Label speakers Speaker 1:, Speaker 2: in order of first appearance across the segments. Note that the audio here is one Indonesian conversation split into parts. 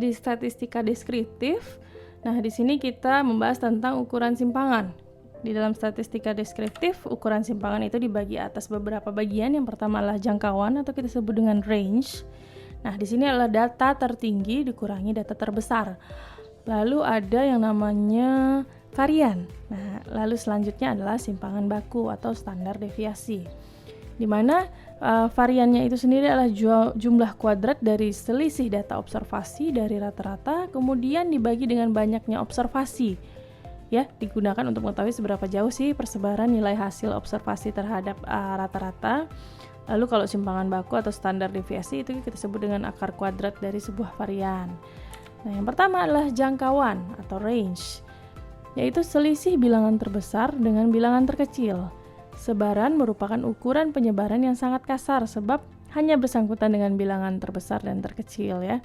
Speaker 1: di statistika deskriptif. Nah, di sini kita membahas tentang ukuran simpangan. Di dalam statistika deskriptif, ukuran simpangan itu dibagi atas beberapa bagian. Yang pertama adalah jangkauan atau kita sebut dengan range. Nah, di sini adalah data tertinggi dikurangi data terbesar. Lalu ada yang namanya varian. Nah, lalu selanjutnya adalah simpangan baku atau standar deviasi. Di mana variannya itu sendiri adalah jumlah kuadrat dari selisih data observasi dari rata-rata, kemudian dibagi dengan banyaknya observasi. Ya, digunakan untuk mengetahui seberapa jauh sih persebaran nilai hasil observasi terhadap rata-rata. Lalu kalau simpangan baku atau standar deviasi itu kita sebut dengan akar kuadrat dari sebuah varian. Nah, yang pertama adalah jangkauan atau range, yaitu selisih bilangan terbesar dengan bilangan terkecil. Sebaran merupakan ukuran penyebaran yang sangat kasar sebab hanya bersangkutan dengan bilangan terbesar dan terkecil ya.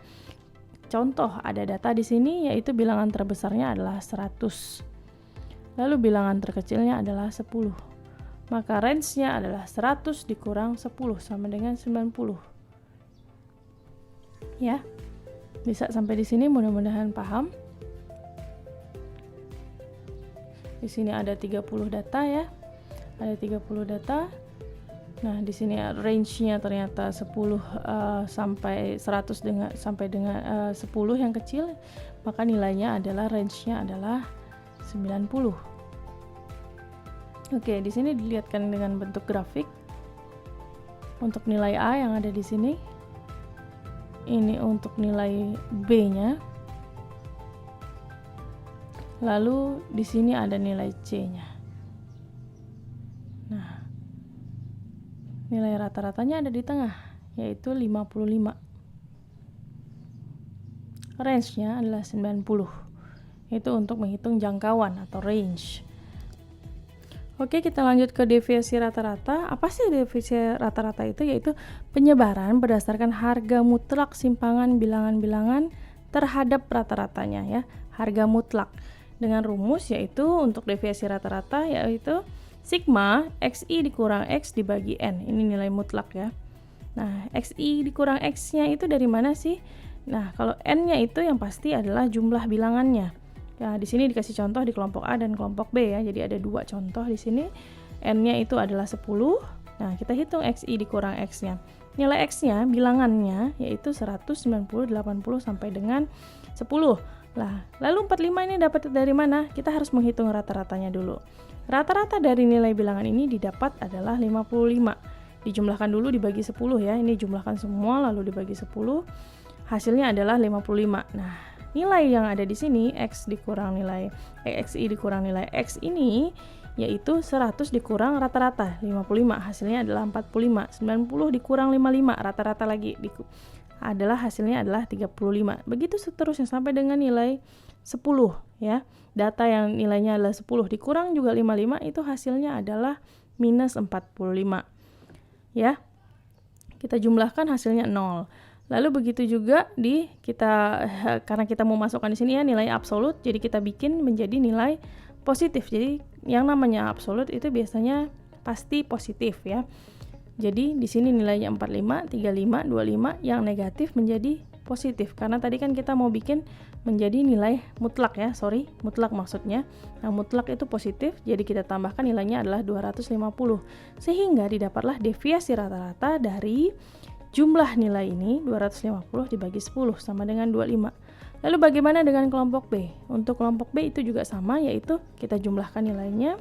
Speaker 1: Contoh ada data di sini yaitu bilangan terbesarnya adalah 100. Lalu bilangan terkecilnya adalah 10. Maka range-nya adalah 100 dikurang 10 sama dengan 90. Ya. Bisa sampai di sini, mudah-mudahan paham. Di sini ada 30 data ya. Ada 30 data. Nah, di sini range-nya ternyata 10 sampai 100 sampai dengan 10 yang kecil, maka nilainya adalah range-nya adalah 90. Oke, di sini dilihatkan dengan bentuk grafik. Untuk nilai A yang ada di sini. Ini untuk nilai B-nya. Lalu di sini ada nilai C-nya. Nah, nilai rata-ratanya ada di tengah, yaitu 55. Range-nya adalah 90. Itu untuk menghitung jangkauan atau range. Oke, kita lanjut ke deviasi rata-rata. Apa sih deviasi rata-rata itu? Yaitu penyebaran berdasarkan harga mutlak simpangan bilangan-bilangan terhadap rata-ratanya ya. Harga mutlak. Dengan rumus yaitu untuk deviasi rata-rata yaitu sigma XI dikurang X dibagi N. Ini nilai mutlak ya. Nah, XI dikurang X-nya itu dari mana sih? Nah, kalau N-nya itu yang pasti adalah jumlah bilangannya. Ya, di sini dikasih contoh di kelompok A dan kelompok B ya. Jadi ada dua contoh di sini. N-nya itu adalah 10. Nah, kita hitung XI dikurang X-nya. Nilai X-nya bilangannya yaitu 100, 90, 80 sampai dengan 10. Lah, lalu 45 ini dapat dari mana? Kita harus menghitung rata-ratanya dulu. Rata-rata dari nilai bilangan ini didapat adalah 55. Dijumlahkan dulu dibagi 10 ya. Ini jumlahkan semua lalu dibagi 10. Hasilnya adalah 55. Nah, nilai yang ada di sini X dikurang nilai XI dikurang nilai X ini yaitu 100 dikurang rata-rata 55. Hasilnya adalah 45. 90 dikurang 55 rata-rata lagi adalah hasilnya adalah 35. Begitu seterusnya sampai dengan nilai 10 ya. Data yang nilainya adalah 10 dikurang juga 55 itu hasilnya adalah minus 45. Ya. Kita jumlahkan hasilnya 0. Lalu begitu juga karena kita mau masukkan di sini ya nilai absolut, jadi kita bikin menjadi nilai positif. Jadi yang namanya absolut itu biasanya pasti positif ya. Jadi di sini nilainya 45, 35, 25, yang negatif menjadi positif. Karena tadi kan kita mau bikin menjadi nilai mutlak ya, mutlak maksudnya. Nah, mutlak itu positif, jadi kita tambahkan nilainya adalah 250. Sehingga didapatlah deviasi rata-rata dari jumlah nilai ini 250 dibagi 10 sama dengan 25. Lalu bagaimana dengan kelompok B? Untuk kelompok B itu juga sama, yaitu kita jumlahkan nilainya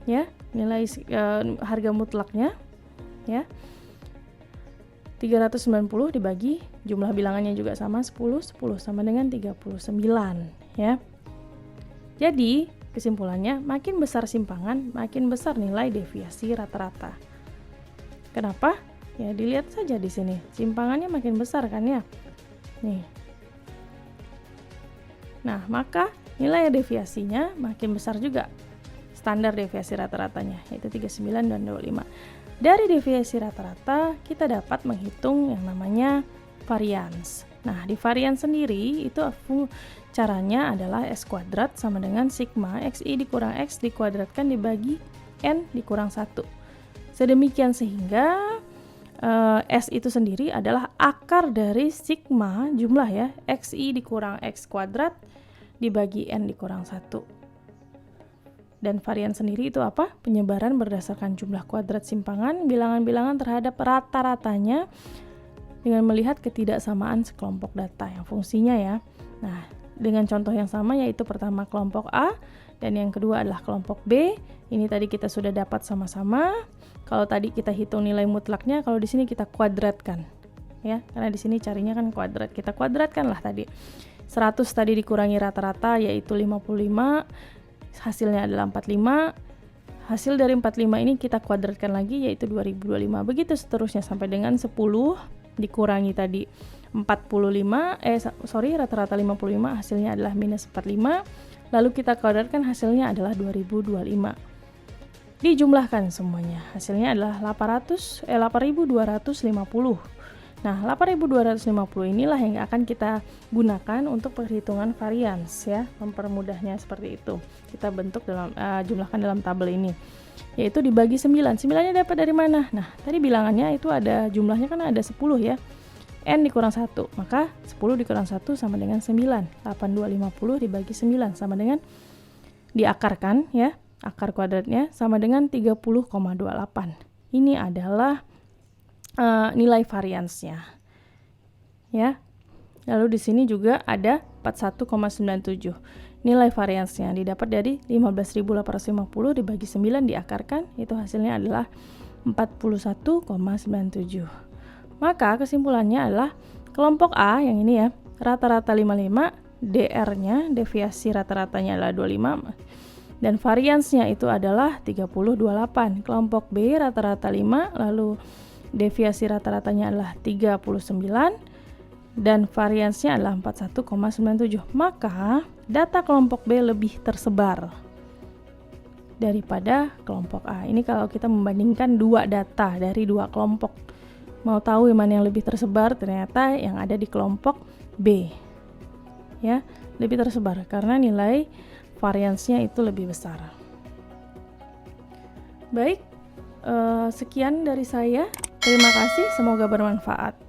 Speaker 1: ya, nilai harga mutlaknya ya. 390 dibagi jumlah bilangannya juga sama 10 sama dengan 39 ya. Jadi kesimpulannya makin besar simpangan makin besar nilai deviasi rata-rata. Kenapa? Ya dilihat saja di sini simpangannya makin besar kan ya. Nih. Nah, maka nilai deviasinya makin besar juga. Standar deviasi rata-ratanya yaitu 39 dan 25. Dari deviasi rata-rata kita dapat menghitung yang namanya varians. Nah, di varians sendiri itu caranya adalah S kuadrat sama dengan sigma XI dikurang X dikuadratkan dibagi N dikurang 1. Sedemikian sehingga S itu sendiri adalah akar dari sigma jumlah ya, XI dikurang X kuadrat dibagi N dikurang 1. Dan varian sendiri itu apa? Penyebaran berdasarkan jumlah kuadrat simpangan bilangan-bilangan terhadap rata-ratanya dengan melihat ketidaksamaan sekelompok data yang fungsinya ya. Nah, dengan contoh yang sama yaitu pertama kelompok A dan yang kedua adalah kelompok B. Ini tadi kita sudah dapat sama-sama. Kalau tadi kita hitung nilai mutlaknya, kalau di sini kita kuadratkan. Ya, karena di sini carinya kan kuadrat. Kita kuadratkan lah tadi. 100 tadi dikurangi rata-rata yaitu 55. Hasilnya adalah 45. Hasil dari 45 ini kita kuadratkan lagi yaitu 2025. Begitu seterusnya sampai dengan 10 dikurangi tadi 45, rata-rata 55 hasilnya adalah minus 45. Lalu kita kuadratkan hasilnya adalah 2025. Dijumlahkan semuanya. Hasilnya adalah 8.250. Nah, 8.250 inilah yang akan kita gunakan untuk perhitungan varians ya, mempermudahnya seperti itu. Kita bentuk dalam jumlahkan dalam tabel ini. Yaitu dibagi 9. 9-nya dapat dari mana? Nah, tadi bilangannya itu ada jumlahnya kan ada 10 ya. N dikurang 1, maka 10 dikurang 1 sama dengan 9. 8250 dibagi 9 sama dengan diakarkan ya. Akar kuadratnya sama dengan 30,28. Ini adalah nilai variansnya. Ya. Lalu di sini juga ada 41,97. Nilai variansnya didapat dari 15.850 dibagi 9 diakarkan, itu hasilnya adalah 41,97. Maka kesimpulannya adalah kelompok A yang ini ya, rata-rata 55, DR-nya, deviasi rata-ratanya adalah 25, dan variansnya itu adalah 30,28. Kelompok B rata-rata 5, lalu deviasi rata-ratanya adalah 39, dan variansnya adalah 41,97. Maka data kelompok B lebih tersebar daripada kelompok A. Ini kalau kita membandingkan dua data dari dua kelompok. Mau tahu yang mana yang lebih tersebar, ternyata yang ada di kelompok B. Ya, lebih tersebar karena nilai variansnya itu lebih besar. Baik, sekian dari saya. Terima kasih, semoga bermanfaat.